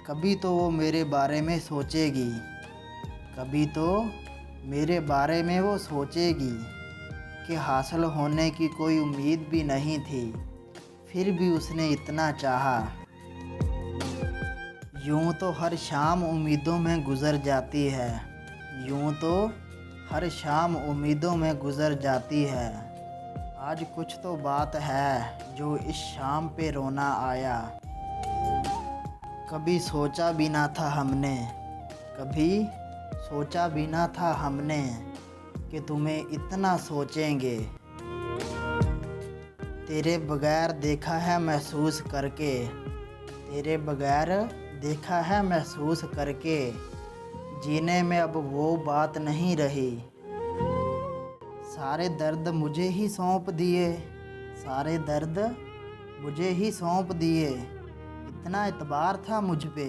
कभी तो वो मेरे बारे में सोचेगी, कभी तो मेरे बारे में वो सोचेगी कि हासिल होने की कोई उम्मीद भी नहीं थी, फिर भी उसने इतना चाहा। यूं तो हर शाम उम्मीदों में गुज़र जाती है, यूं तो हर शाम उम्मीदों में गुज़र जाती है। आज कुछ तो बात है जो इस शाम पे रोना आया। कभी सोचा भी ना था हमने, कभी सोचा भी ना था हमने कि तुम्हें इतना सोचेंगे। तेरे बगैर देखा है महसूस करके, तेरे बगैर देखा है महसूस करके, जीने में अब वो बात नहीं रही। सारे दर्द मुझे ही सौंप दिए, सारे दर्द मुझे ही सौंप दिए। इतना एतबार था मुझ पे।